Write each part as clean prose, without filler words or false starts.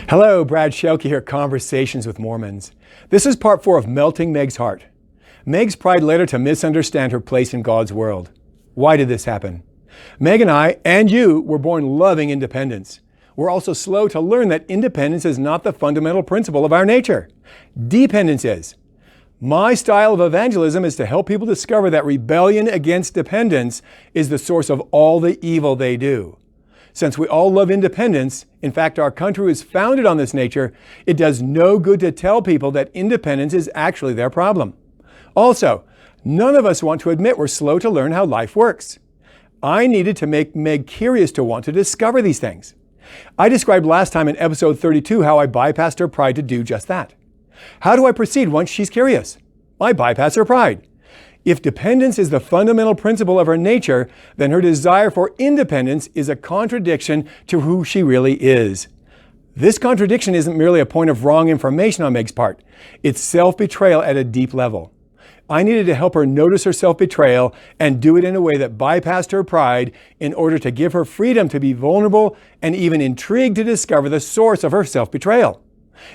Hello, Brad Schelke here at Conversations with Mormons. This is part 4 of Melting Meg's Heart. Meg's pride led her to misunderstand her place in God's world. Why did this happen? Meg and I, and you, were born loving independence. We're also slow to learn that independence is not the fundamental principle of our nature. Dependence is. My style of evangelism is to help people discover that rebellion against dependence is the source of all the evil they do. Since we all love independence, in fact, our country was founded on this nature, it does no good to tell people that independence is actually their problem. Also, none of us want to admit we're slow to learn how life works. I needed to make Meg curious to want to discover these things. I described last time in episode 32 how I bypassed her pride to do just that. How do I proceed once she's curious? I bypass her pride. If dependence is the fundamental principle of her nature, then her desire for independence is a contradiction to who she really is. This contradiction isn't merely a point of wrong information on Meg's part. It's self-betrayal at a deep level. I needed to help her notice her self-betrayal and do it in a way that bypassed her pride in order to give her freedom to be vulnerable and even intrigued to discover the source of her self-betrayal.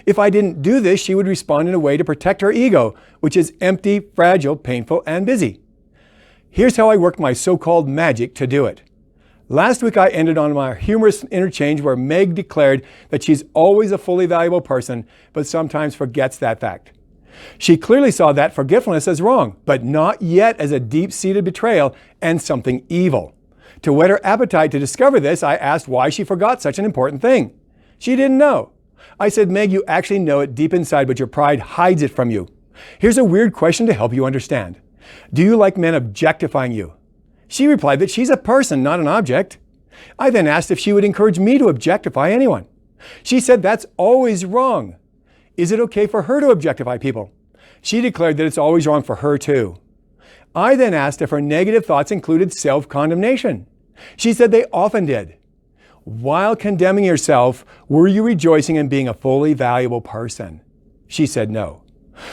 If I didn't do this, she would respond in a way to protect her ego, which is empty, fragile, painful, and busy. Here's how I worked my so-called magic to do it. Last week I ended on my humorous interchange where Meg declared that she's always a fully valuable person, but sometimes forgets that fact. She clearly saw that forgetfulness as wrong, but not yet as a deep-seated betrayal and something evil. To whet her appetite to discover this, I asked why she forgot such an important thing. She didn't know. I said, Meg, you actually know it deep inside, but your pride hides it from you. Here's a weird question to help you understand. Do you like men objectifying you? She replied that she's a person, not an object. I then asked if she would encourage me to objectify anyone. She said that's always wrong. Is it okay for her to objectify people? She declared that it's always wrong for her too. I then asked if her negative thoughts included self-condemnation. She said they often did. While condemning yourself, were you rejoicing in being a fully valuable person? She said no.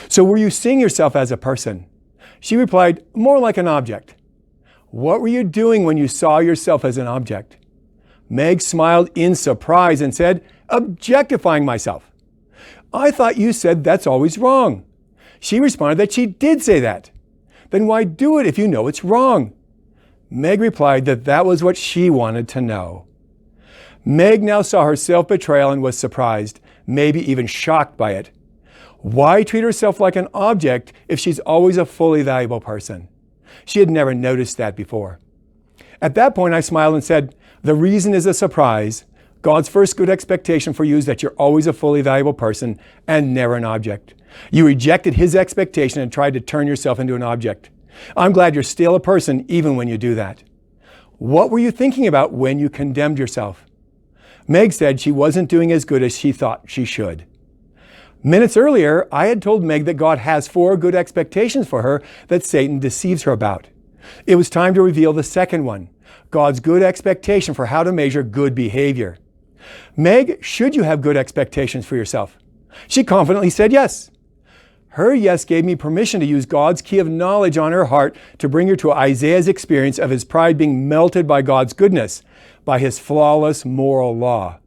So were you seeing yourself as a person? She replied, more like an object. What were you doing when you saw yourself as an object? Meg smiled in surprise and said, objectifying myself. I thought you said that's always wrong. She responded that she did say that. Then why do it if you know it's wrong? Meg replied that that was what she wanted to know. Meg now saw her self-betrayal and was surprised, maybe even shocked by it. Why treat herself like an object if she's always a fully valuable person? She had never noticed that before. At that point, I smiled and said, the reason is a surprise. God's first good expectation for you is that you're always a fully valuable person and never an object. You rejected His expectation and tried to turn yourself into an object. I'm glad you're still a person even when you do that. What were you thinking about when you condemned yourself? Meg said she wasn't doing as good as she thought she should. Minutes earlier, I had told Meg that God has 4 good expectations for her that Satan deceives her about. It was time to reveal the second one, God's good expectation for how to measure good behavior. Meg, should you have good expectations for yourself? She confidently said yes. Her yes gave me permission to use God's key of knowledge on her heart to bring her to Isaiah's experience of his pride being melted by God's goodness, by His flawless moral law.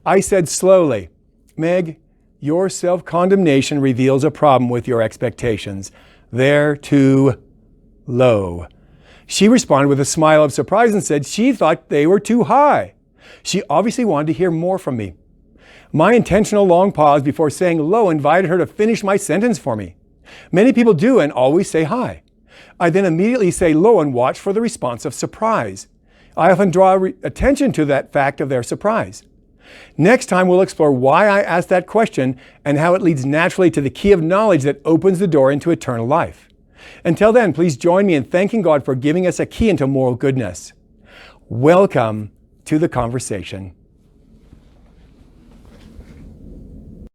I said slowly, Meg, your self-condemnation reveals a problem with your expectations. They're too low. She responded with a smile of surprise and said she thought they were too high. She obviously wanted to hear more from me. My intentional long pause before saying low invited her to finish my sentence for me. Many people do and always say high. I then immediately say low and watch for the response of surprise. I often draw attention to that fact of their surprise. Next time we'll explore why I asked that question and how it leads naturally to the key of knowledge that opens the door into eternal life. Until then, please join me in thanking God for giving us a key into moral goodness. Welcome to the conversation.